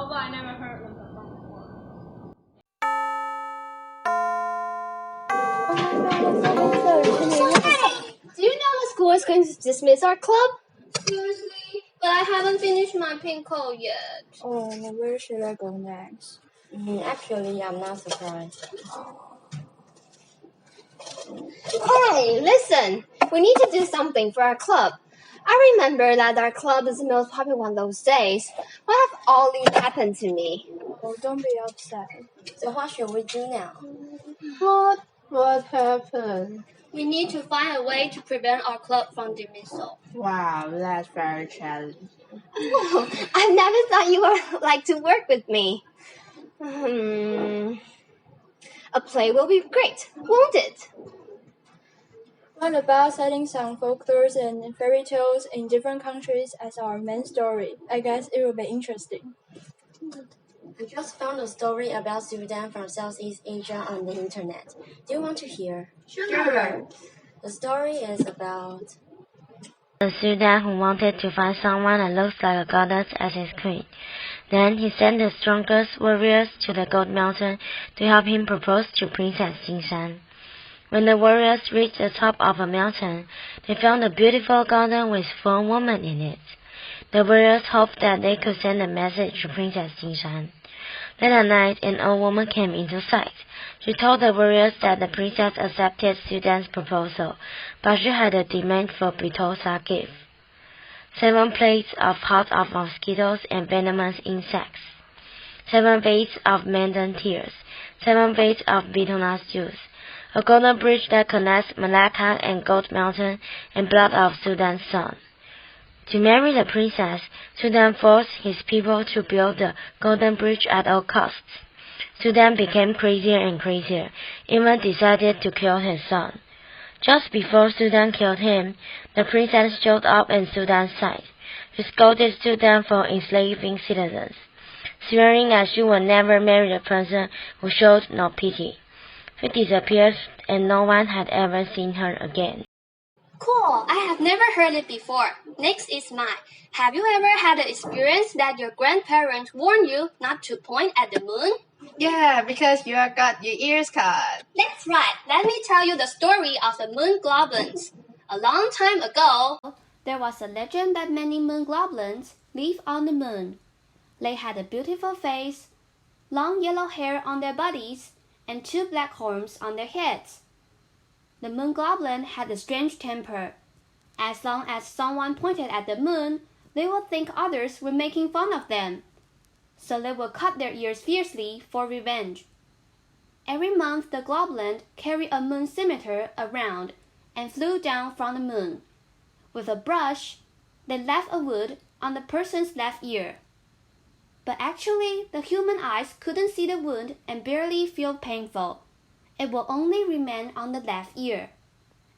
although I never heard one song before. Do you know the school is going to dismiss our club? Seriously? But I haven't finished my pink coat yet. Oh, where should I go next? Actually, I'm not surprised. Hey, listen! We need to do something for our club. I remember that our club is the most popular one those days. What have all these happened to me? Oh, don't be upset. So what should we do now? What happened? We need to find a way to prevent our club from dismissal. Wow, that's very challenging. Oh, I never thought you would like to work with me. A play will be great, won't it? What about setting some folklores and fairy tales in different countries as our main story? I guess it will be interesting. I just found a story about Sudan from Southeast Asia on the internet. Do you want to hear? Sure. The story is about a Sudan who wanted to find someone that looks like a goddess as his queen. Then he sent the strongest warriors to the Gold Mountain to help him propose to Princess Jingshan. When the warriors reached the top of a mountain, they found a beautiful garden with 4 women in it. The warriors hoped that they could send a message to Princess Jingshan. Then at night, an old woman came into sight. She told the warriors that the princess accepted Sudan's proposal, but she had a demand for Bitosa gift: 7 plates of hearts of mosquitoes and venomous insects, 7 vats of maiden tears, 7 vats of bitterness juice, a golden bridge that connects Malacca and Gold Mountain, and blood of Sudan's son. To marry the princess, Sudan forced his people to build the golden bridge at all costs. Sudan became crazier and crazier, even decided to kill his son. Just before Sudan killed him, the princess showed up in Sudan's sight. She scolded Sudan for enslaving citizens, swearing that she would never marry a person who showed no pity. She disappeared, and no one had ever seen her again. Cool. I have never heard it before. Next is mine. Have you ever had the experience that your grandparents warned you not to point at the moon? Yeah, because you have got your ears cut. That's right. Let me tell you the story of the moon goblins. A long time ago, there was a legend that many moon goblins live on the moon. They had a beautiful face, long yellow hair on their bodies, and 2 black horns on their heads. The moon goblin had a strange temper. As long as someone pointed at the moon, they would think others were making fun of them. So they would cut their ears fiercely for revenge. Every month the goblin carried a moon scimitar around and flew down from the moon. With a brush, they left a wound on the person's left ear. But actually, the human eyes couldn't see the wound and barely feel painful. It will only remain on the left ear.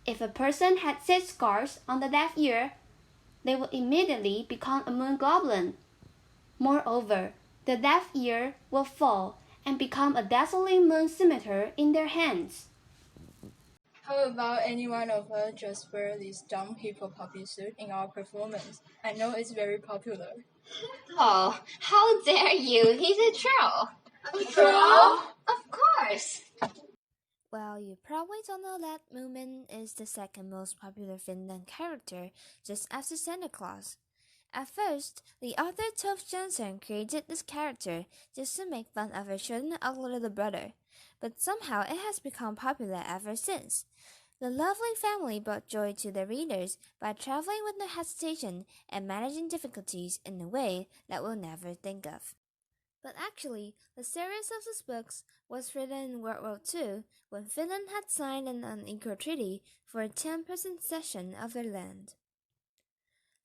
If a person had 6 scars on the left ear, they would immediately become a moon goblin. Moreover, the left ear will fall and become a dazzling moon scimitar in their hands. How about any one of us just wear this dumb hippopotamus suit in our performance? I know it's very popular. Oh, how dare you! He's a troll! A troll? Of course! Well, you probably don't know that Moomin is the second most popular Finland character, just after Santa Claus. At first, the author Tove Jansson created this character just to make fun of her short and ugly little brother, but somehow it has become popular ever since. The lovely family brought joy to their readers by traveling with no hesitation and managing difficulties in a way that we'll never think of. But actually, the series of these books was written in World War II when Finland had signed an unequal treaty for a 10% cession of their land.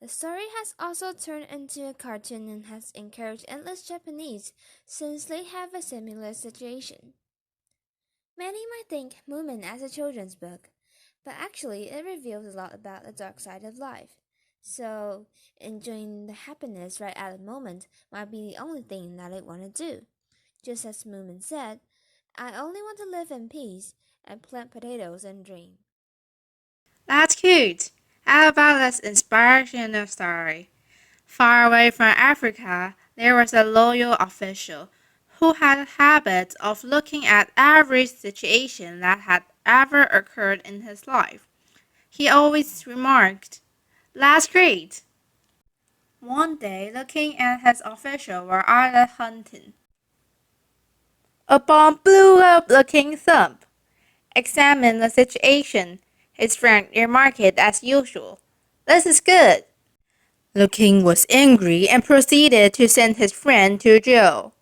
The story has also turned into a cartoon and has encouraged endless Japanese since they have a similar situation. Many might think Moomin as a children's book, but actually it reveals a lot about the dark side of life. So, enjoying the happiness right at the moment might be the only thing that I want to do. Just as Moomin said, I only want to live in peace and plant potatoes and dream. That's cute. How about this inspirational story? Far away from Africa, there was a loyal official who had a habit of looking at every situation that had ever occurred in his life. He always remarked, "That's great." One day, the king and his official were out hunting. A bomb blew up the king's thumb. Examine the situation. His friend remarked as usual, "This is good." The king was angry and proceeded to send his friend to jail.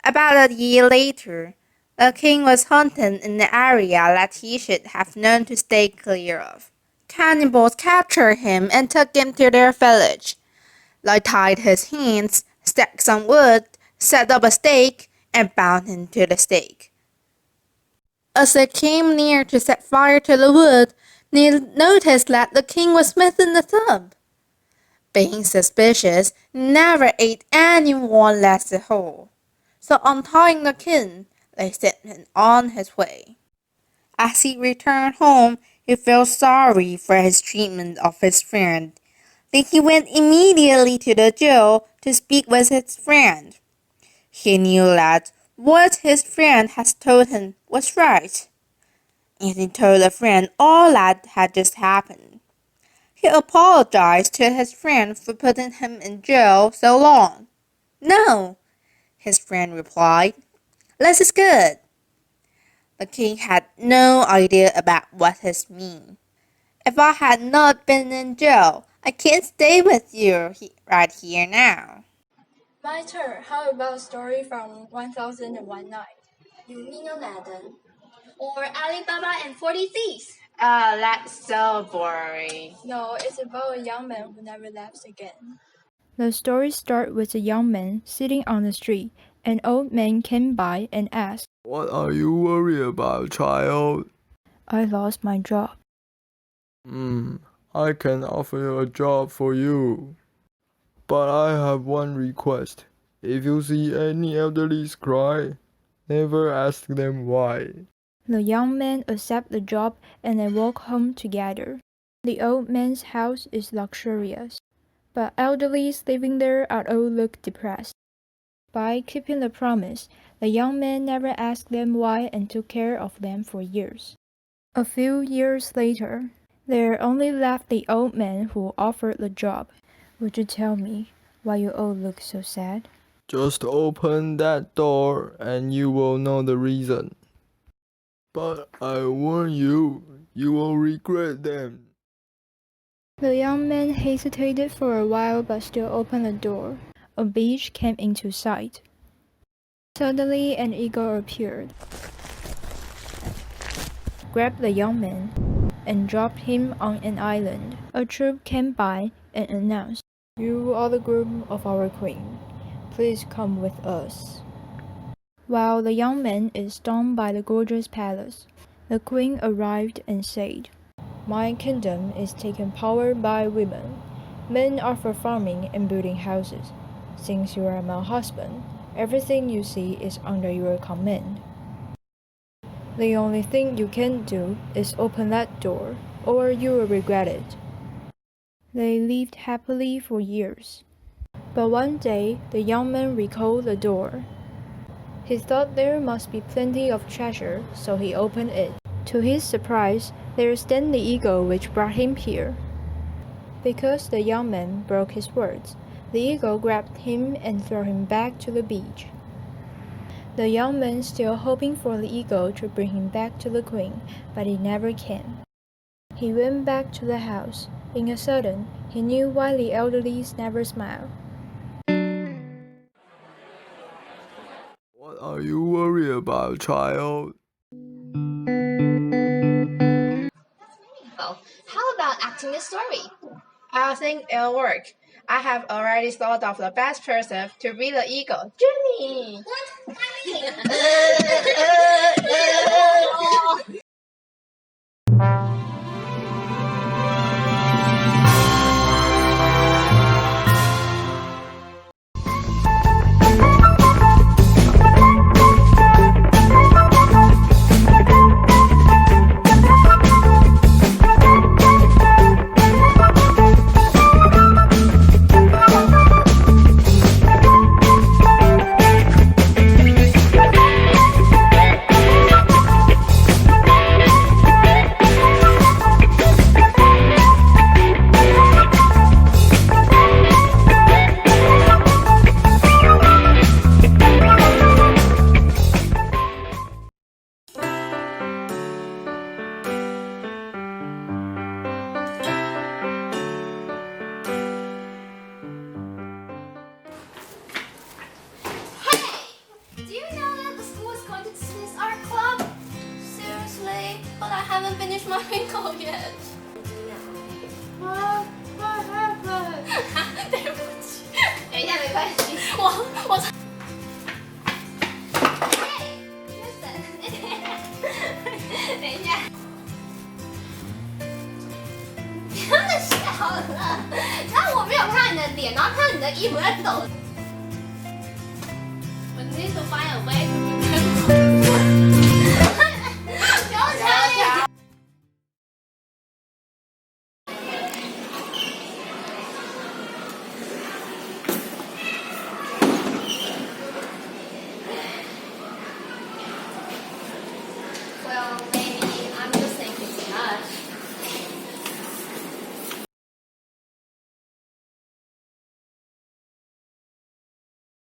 About a year later, the king was hunting in an area that he should have known to stay clear of. Cannibals captured him and took him to their village. They tied his hands, stacked some wood, set up a stake, and bound him to the stake. As they came near to set fire to the wood, they noticed that the king was missing the thumb. Being suspicious, never ate anyone less whole. So untying the king, they sent him on his way. As he returned home, he felt sorry for his treatment of his friend. Then he went immediately to the jail to speak with his friend. He knew that what his friend had told him was right, and he told the friend all that had just happened. He apologized to his friend for putting him in jail so long. "No," his friend replied. "This is good." The king had no idea about what this meant. "If I had not been in jail, I can't stay with you right here now." My turn. How about a story from 1001 Night? You mean Aladdin? Or Alibaba and 40 Thieves? That's so boring. No, it's about a young man who never laughs again. The story starts with a young man sitting on the street. An old man came by and asked, "What are you worried about, child?" "I lost my job." I can offer you a job for you. But I have one request. If you see any elderlies cry, never ask them why. The young man accepted the job and they walk home together. The old man's house is luxurious, but elderlies living there are all look depressed. By keeping the promise, the young man never asked them why and took care of them for years. A few years later, there only left the old man who offered the job. Would you tell me why you all look so sad? Just open that door and you will know the reason. But I warn you, you will regret them. The young man hesitated for a while but still opened the door. A beach came into sight. Suddenly an eagle appeared, grabbed the young man, and dropped him on an island. A troop came by and announced, "You are the groom of our queen. Please come with us." While the young man is stunned by the gorgeous palace, the queen arrived and said, "My kingdom is taken power by women. Men are for farming and building houses. Since you are my husband, everything you see is under your command. The only thing you can do is open that door, or you will regret it." They lived happily for years. But one day, the young man recalled the door. He thought there must be plenty of treasure, so he opened it. To his surprise, there stood the eagle which brought him here. Because the young man broke his words, the eagle grabbed him and threw him back to the beach. The young man still hoping for the eagle to bring him back to the queen, but it never came. He went back to the house. In a sudden, he knew why the elderlies never smile. What are you worried about, child? Well, how about acting a story? I think it'll work. I have already thought of the best person to be the eagle. Jenny! haven't finished my wrinkle yet. What happened? 对不起，等一下没关系，我。等一下，不要再笑了。然后我没有看到你的脸，然后看到你的衣服在抖。We need to find a way to pretend.